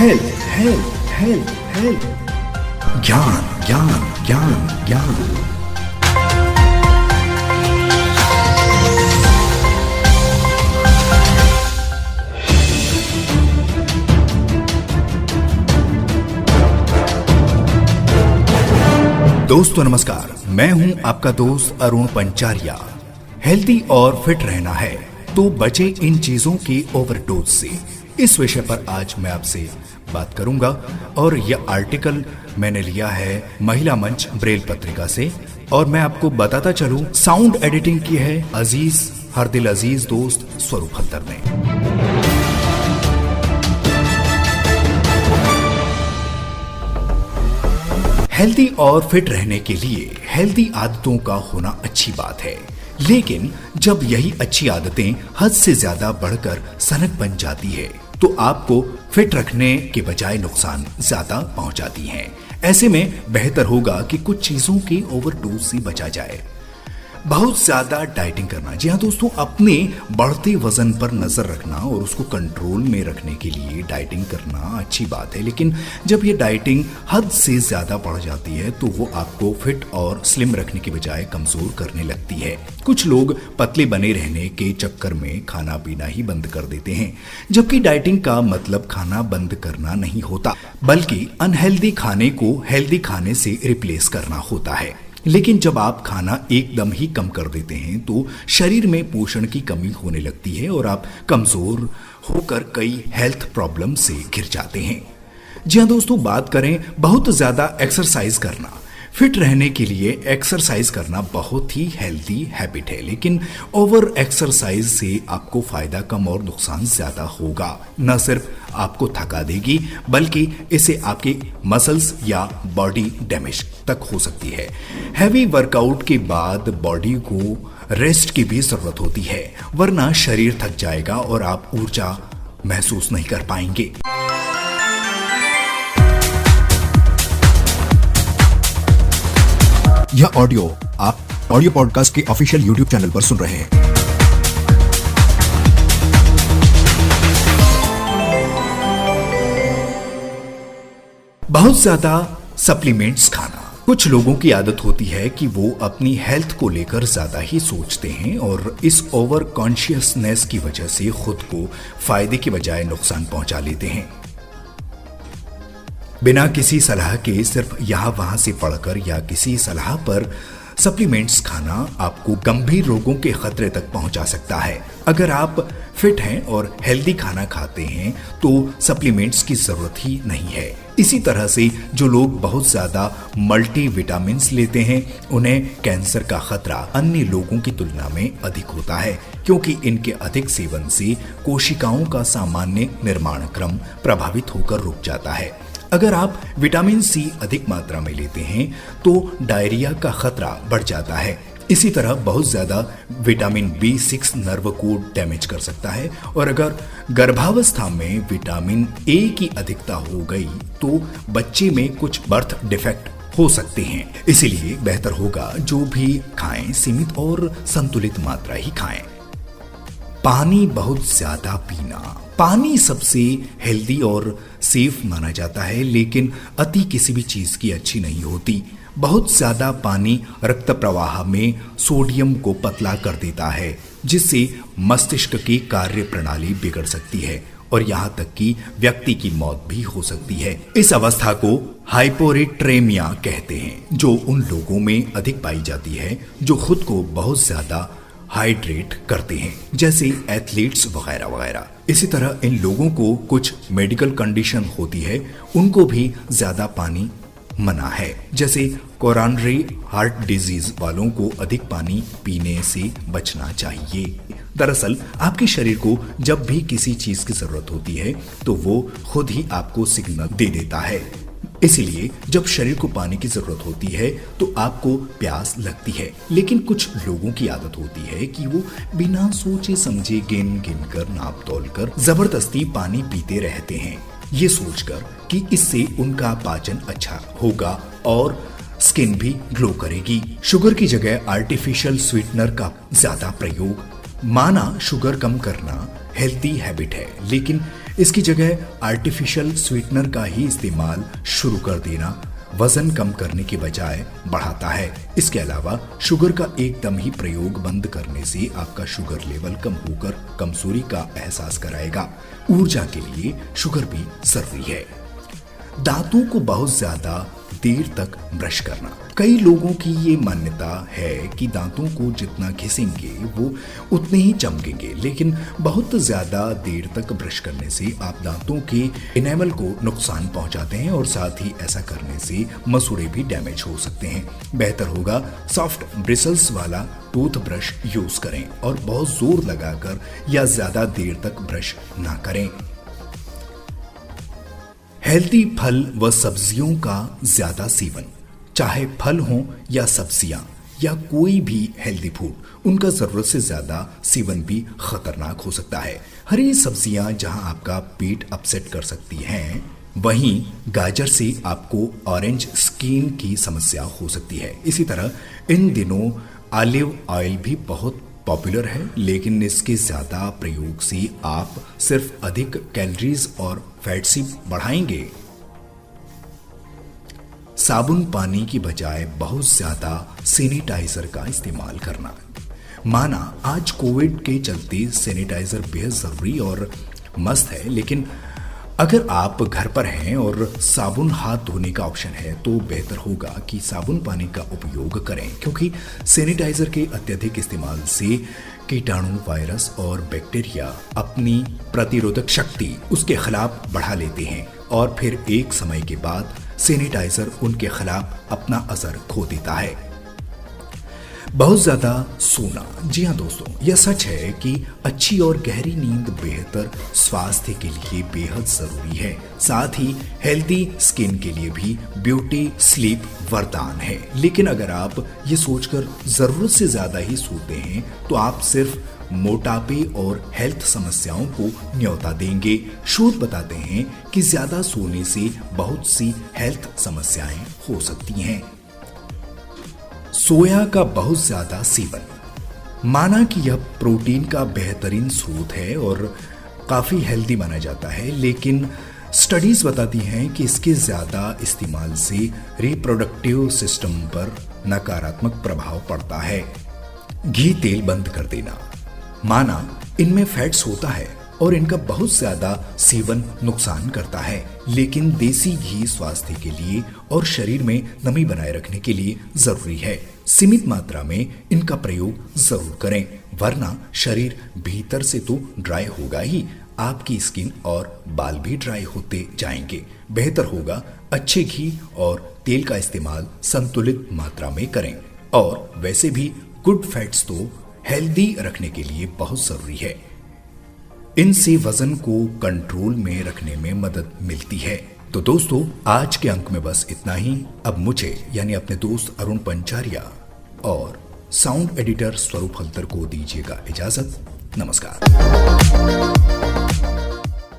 Health health health health, ज्ञान ज्ञान ज्ञान ज्ञान। दोस्तों नमस्कार, मैं हूं आपका दोस्त अरुण पंचारिया। हेल्दी और फिट रहना है तो बचे इन चीजों की ओवरडोज से, इस विषय पर आज मैं आपसे बात करूंगा। और यह आर्टिकल मैंने लिया है महिला मंच ब्रेल पत्रिका से, और मैं आपको बताता चलूं, साउंड एडिटिंग की है अजीज हरदिल अजीज दोस्त स्वरूप हत्तर ने। हेल्दी और फिट रहने के लिए हेल्दी आदतों का होना अच्छी बात है, लेकिन जब यही अच्छी आदतें हद से ज्यादा बढ़कर सनक बन जाती है तो आपको फिट रखने के बजाय नुकसान ज्यादा पहुंचाती हैं। ऐसे में बेहतर होगा कि कुछ चीजों के ओवरडोज से बचा जाए। बहुत ज्यादा डाइटिंग करना, जी हाँ दोस्तों, अपने बढ़ते वजन पर नजर रखना और उसको कंट्रोल में रखने के लिए डाइटिंग करना अच्छी बात है, लेकिन जब ये डाइटिंग हद से ज्यादा बढ़ जाती है तो वो आपको फिट और स्लिम रखने के बजाय कमजोर करने लगती है। कुछ लोग पतले बने रहने के चक्कर में खाना पीना ही बंद कर देते हैं, जबकि डाइटिंग का मतलब खाना बंद करना नहीं होता, बल्कि अनहेल्दी खाने को हेल्दी खाने से रिप्लेस करना होता है। लेकिन जब आप खाना एकदम ही कम कर देते हैं तो शरीर में पोषण की कमी होने लगती है और आप कमजोर होकर कई हेल्थ प्रॉब्लम से घिर जाते हैं। जी हाँ दोस्तों, बात करें बहुत ज्यादा एक्सरसाइज करना। फिट रहने के लिए एक्सरसाइज करना बहुत ही हेल्दी हैबिट है, लेकिन ओवर एक्सरसाइज से आपको फायदा कम और नुकसान ज्यादा होगा। न सिर्फ आपको थका देगी, बल्कि इससे आपके मसल्स या बॉडी डैमेज तक हो सकती है। हैवी वर्कआउट के बाद बॉडी को रेस्ट की भी जरूरत होती है, वरना शरीर थक जाएगा और आप ऊर्जा महसूस नहीं कर पाएंगे। यह ऑडियो आप ऑडियो पॉडकास्ट के ऑफिशियल यूट्यूब चैनल पर सुन रहे हैं। बहुत ज्यादा सप्लीमेंट्स खाना। कुछ लोगों की आदत होती है कि वो अपनी हेल्थ को लेकर ज्यादा ही सोचते हैं और इस ओवर कॉन्शियसनेस की वजह से खुद को फायदे के बजाय नुकसान पहुंचा लेते हैं। बिना किसी सलाह के सिर्फ यहाँ वहां से पढ़कर या किसी सलाह पर सप्लीमेंट्स खाना आपको गंभीर रोगों के खतरे तक पहुंचा सकता है। अगर आप फिट हैं और हेल्दी खाना खाते हैं तो सप्लीमेंट्स की जरूरत ही नहीं है। इसी तरह से जो लोग बहुत ज्यादा मल्टी विटामिन्स लेते हैं उन्हें कैंसर का खतरा अन्य लोगों की तुलना में अधिक होता है, क्योंकि इनके अधिक सेवन से कोशिकाओं का सामान्य निर्माण क्रम प्रभावित होकर रुक जाता है। अगर आप विटामिन सी अधिक मात्रा में लेते हैं तो डायरिया का खतरा बढ़ जाता है। इसी तरह बहुत ज्यादा विटामिन B6 नर्व को डैमेज कर सकता है, और अगर गर्भावस्था में विटामिन ए की अधिकता हो गई तो बच्चे में कुछ बर्थ डिफेक्ट हो सकते हैं। इसीलिए बेहतर होगा जो भी खाएं सीमित और संतुलित मात्रा ही खाएं। पानी बहुत ज्यादा पीना। पानी सबसे हेल्दी और सेफ माना जाता है, लेकिन अति किसी भी चीज की अच्छी नहीं होती। बहुत ज्यादा पानी रक्त प्रवाह में सोडियम को पतला कर देता है, जिससे मस्तिष्क की कार्य प्रणाली बिगड़ सकती है और यहाँ तक कि व्यक्ति की मौत भी हो सकती है। इस अवस्था को हाइपोरेट्रेमिया कहते हैं, जो उन लोगों में अधिक पाई जाती है जो खुद को बहुत ज्यादा हाइड्रेट करते हैं, जैसे एथलीट्स वगैरह वगैरह। इसी तरह इन लोगों को कुछ मेडिकल कंडीशन होती है, उनको भी ज्यादा पानी मना है, जैसे कोरोनरी हार्ट डिजीज वालों को अधिक पानी पीने से बचना चाहिए। दरअसल आपके शरीर को जब भी किसी चीज की जरूरत होती है तो वो खुद ही आपको सिग्नल दे देता है। इसीलिए जब शरीर को पानी की जरूरत होती है तो आपको प्यास लगती है, लेकिन कुछ लोगों की आदत होती है कि वो बिना सोचे समझे गिन गिन कर नाप तोल कर जबरदस्ती पानी पीते रहते हैं, ये सोचकर कि इससे उनका पाचन अच्छा होगा और स्किन भी ग्लो करेगी। शुगर की जगह आर्टिफिशियल स्वीटनर का ज्यादा प्रयोग। माना शुगर कम करना हेल्थी हैबिट है, लेकिन इसकी जगह आर्टिफिशियल स्वीटनर का ही इस्तेमाल शुरू कर देना वजन कम करने के बजाय बढ़ाता है। इसके अलावा शुगर का एकदम ही प्रयोग बंद करने से आपका शुगर लेवल कम होकर कमजोरी का एहसास कराएगा। ऊर्जा के लिए शुगर भी जरूरी है। दांतों को बहुत ज्यादा देर तक ब्रश करना। कई लोगों की ये मान्यता है कि दांतों को जितना घिसेंगे वो उतने ही चमकेंगे, लेकिन बहुत ज्यादा देर तक ब्रश करने से आप दांतों के इनेमल को नुकसान पहुंचाते हैं और साथ ही ऐसा करने से मसूड़े भी डैमेज हो सकते हैं। बेहतर होगा सॉफ्ट ब्रिसल्स वाला टूथब्रश यूज करें और बहुत जोर लगाकर या ज्यादा देर तक ब्रश ना करें। हेल्दी फल व सब्जियों का ज्यादा सेवन, चाहे फल हो या सब्जियां या कोई भी हेल्दी फूड, उनका जरूरत से ज्यादा सेवन भी खतरनाक हो सकता है। हरी सब्जियां जहां आपका पेट अपसेट कर सकती हैं, वहीं गाजर से आपको ऑरेंज स्किन की समस्या हो सकती है। इसी तरह इन दिनों ऑलिव ऑयल भी बहुत पॉपुलर है, लेकिन इसके ज्यादा प्रयोग से आप सिर्फ अधिक कैलोरीज और फैट्स ही बढ़ाएंगे। साबुन पानी की बजाय बहुत ज्यादा सैनिटाइजर का इस्तेमाल करना। माना आज कोविड के चलते सैनिटाइजर बेहद जरूरी और मस्त है, लेकिन अगर आप घर पर हैं और साबुन हाथ धोने का ऑप्शन है तो बेहतर होगा कि साबुन पानी का उपयोग करें, क्योंकि सैनिटाइजर के अत्यधिक इस्तेमाल से कीटाणु, वायरस और बैक्टीरिया अपनी प्रतिरोधक शक्ति उसके खिलाफ बढ़ा लेते हैं और फिर एक समय के बाद सैनिटाइजर उनके खिलाफ अपना असर खो देता है। बहुत ज्यादा सोना। जी हाँ दोस्तों, यह सच है कि अच्छी और गहरी नींद बेहतर स्वास्थ्य के लिए बेहद जरूरी है। साथ ही हेल्दी स्किन के लिए भी ब्यूटी स्लीप वरदान है। लेकिन अगर आप ये सोचकर जरूरत से ज्यादा ही सोते हैं तो आप सिर्फ मोटापे और हेल्थ समस्याओं को न्योता देंगे। शोध बताते हैं कि ज्यादा सोने से बहुत सी हेल्थ समस्याएं हो सकती हैं। सोया का बहुत ज्यादा सेवन। माना कि यह प्रोटीन का बेहतरीन स्रोत है और काफी हेल्दी माना जाता है, लेकिन स्टडीज बताती हैं कि इसके ज्यादा इस्तेमाल से रिप्रोडक्टिव सिस्टम पर नकारात्मक प्रभाव पड़ता है। घी तेल बंद कर देना। माना इनमें फैट्स होता है और इनका बहुत ज्यादा सेवन नुकसान करता है, लेकिन देसी घी स्वास्थ्य के लिए और शरीर में नमी बनाए रखने के लिए जरूरी है। सीमित मात्रा में इनका प्रयोग जरूर करें, वरना शरीर भीतर से तो ड्राई होगा ही, आपकी स्किन और बाल भी ड्राई होते जाएंगे। बेहतर होगा अच्छे घी और तेल का इस्तेमाल संतुलित मात्रा में करें। और वैसे भी गुड फैट्स तो हेल्दी रखने के लिए बहुत जरूरी है। इनसे वजन को कंट्रोल में रखने में मदद मिलती है। तो दोस्तों, आज के अंक में बस इतना ही। अब मुझे यानी अपने दोस्त अरुण पंचारिया और साउंड एडिटर स्वरूप हल्दर को दीजिएगा इजाजत। नमस्कार।